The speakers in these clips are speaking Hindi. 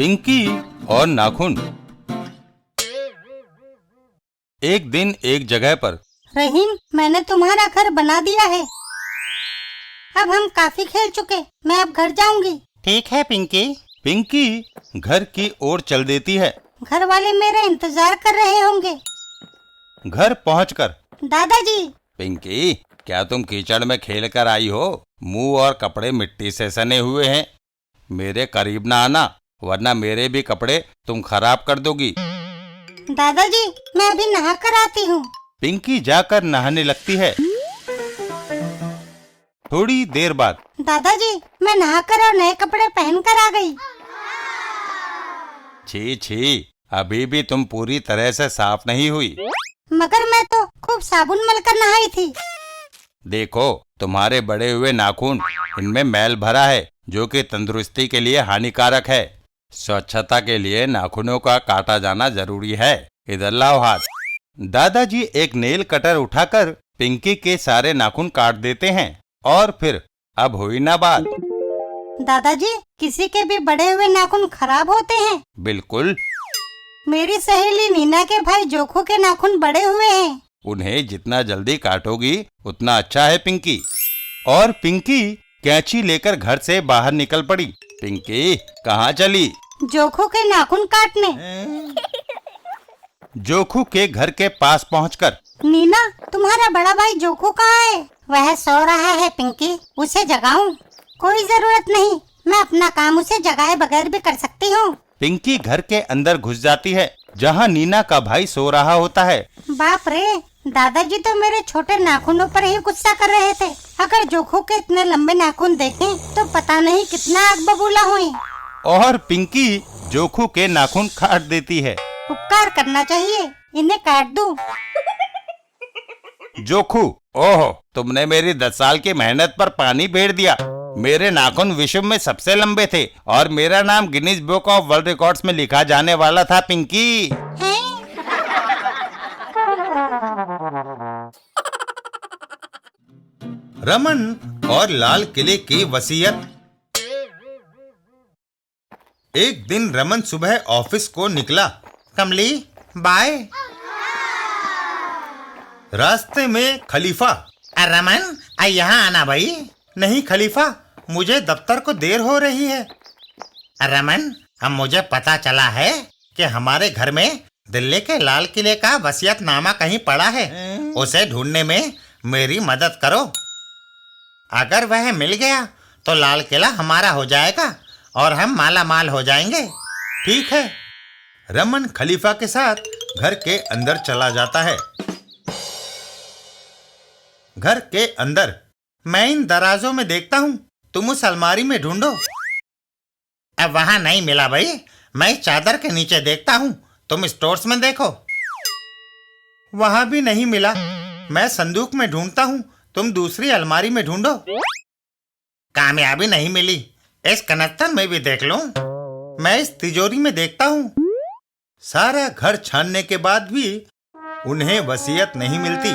पिंकी और नाखून। एक दिन एक जगह पर। रहीम, मैंने तुम्हारा घर बना दिया है। अब हम काफी खेल चुके, मैं अब घर जाऊंगी। ठीक है पिंकी। पिंकी घर की ओर चल देती है। घर वाले मेरा इंतजार कर रहे होंगे। घर पहुंचकर, दादाजी। पिंकी, क्या तुम कीचड़ में खेल कर आई हो? मुंह और कपड़े मिट्टी से सने हुए हैं। मेरे करीब ना आना, वरना मेरे भी कपड़े तुम खराब कर दोगी। दादाजी, मैं अभी नहा कर आती हूँ। पिंकी जाकर नहाने लगती है। थोड़ी देर बाद, दादाजी, मैं नहाकर और नए कपड़े पहनकर आ गई। छी छी, अभी भी तुम पूरी तरह से साफ नहीं हुई। मगर मैं तो खूब साबुन मलकर नहाई थी। देखो, तुम्हारे बड़े हुए नाखून, इनमें मैल भरा है, जो कि तंदुरुस्ती के लिए हानिकारक है। स्वच्छता के लिए नाखूनों का काटा जाना जरूरी है। इधर लाओ हाथ। दादाजी एक नेल कटर उठाकर पिंकी के सारे नाखून काट देते हैं और फिर अब हुई ना बात। दादाजी, किसी के भी बड़े हुए नाखून खराब होते हैं? बिल्कुल। मेरी सहेली नीना के भाई जोखू के नाखून बड़े हुए हैं। उन्हें जितना जल्दी काटोगी उतना अच्छा है पिंकी। और पिंकी कैंची लेकर घर से बाहर निकल पड़ी। पिंकी कहाँ चली? जोखू के नाखून काटने। जोखू के घर के पास पहुंचकर, नीना, तुम्हारा बड़ा भाई जोखू कहाँ है? वह सो रहा है पिंकी, उसे जगाऊं? कोई जरूरत नहीं, मैं अपना काम उसे जगाए बगैर भी कर सकती हूँ। पिंकी घर के अंदर घुस जाती है, जहां नीना का भाई सो रहा होता है। बाप रे, दादाजी तो मेरे छोटे नाखूनों पर ही गुस्सा कर रहे थे। अगर जोखू के इतने लंबे नाखून देखें तो पता नहीं कितना आग बबूला हुई। और पिंकी जोखू के नाखून काट देती है। उपकार करना चाहिए, इन्हें काट दूं। जोखू, ओहो, तुमने मेरी 10 साल की मेहनत पर पानी फेर दिया। मेरे नाखून विश्व में सबसे लंबे थे और मेरा नाम Guinness book of world records में लिखा जाने वाला था पिंकी। रमन और लाल किले की वसीयत। एक दिन रमन सुबह ऑफिस को निकला। कमली, बाय। रास्ते में खलीफा। रमन, यहाँ आना भाई। नहीं खलीफा, मुझे दफ्तर को देर हो रही है। रमन, अब मुझे पता चला है कि हमारे घर में दिल्ली के लाल किले का वसीयतनामा कहीं पड़ा है। उसे ढूंढने में मेरी मदद करो। अगर वह मिल गया तो लाल किला हमारा हो जाएगा और हम माला माल हो जाएंगे। ठीक है। रमन खलीफा के साथ घर के अंदर चला जाता है। घर के अंदर, मैं इन दराजों में देखता हूँ, तुम उस अलमारी में ढूंढो। अब वहां नहीं मिला भाई। मैं चादर के नीचे देखता हूँ, तुम स्टोर्स में देखो। वहां भी नहीं मिला। मैं संदूक में ढूंढता हूँ, तुम दूसरी अलमारी में ढूंढो। कामयाबी नहीं मिली। इस कनस्तर में भी देख लूं। मैं इस तिजोरी में देखता हूँ। सारा घर छानने के बाद भी उन्हें वसीयत नहीं मिलती।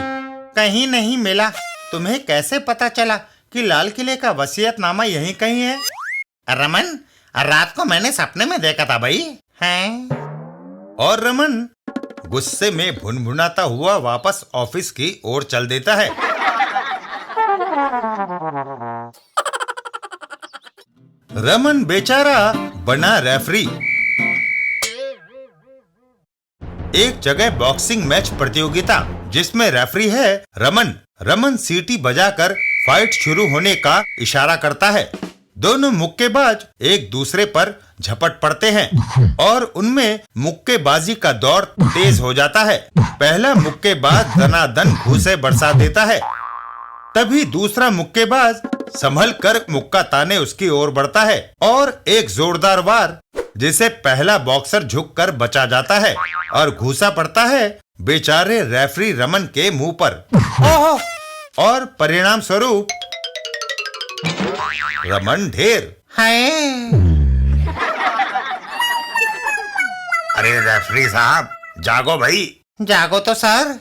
कहीं नहीं मिला। तुम्हें कैसे पता चला कि लाल किले का वसीयतनामा यहीं कहीं है? रमन, रात को मैंने सपने में देखा था भाई। हैं? और रमन गुस्से में भुनभुनाता हुआ वापस ऑफिस की ओर चल देता है। रमन बेचारा बना रेफरी। एक जगह बॉक्सिंग मैच प्रतियोगिता, जिसमें रेफरी है रमन। रमन सीटी बजाकर फाइट शुरू होने का इशारा करता है। दोनों मुक्केबाज एक दूसरे पर झपट पड़ते हैं और उनमें मुक्केबाजी का दौर तेज हो जाता है। पहला मुक्केबाज दनादन घूंसे बरसा देता है। तभी दूसरा मुक्केबाज संभल कर मुक्का ताने उसकी ओर बढ़ता है और एक जोरदार वार, जिसे पहला बॉक्सर झुककर बचा जाता है और घूसा पड़ता है बेचारे रेफरी रमन के मुंह पर। ओहो! और परिणाम स्वरूप रमन ढेर। हाय! अरे रेफरी साहब, जागो भाई। जागो तो सर।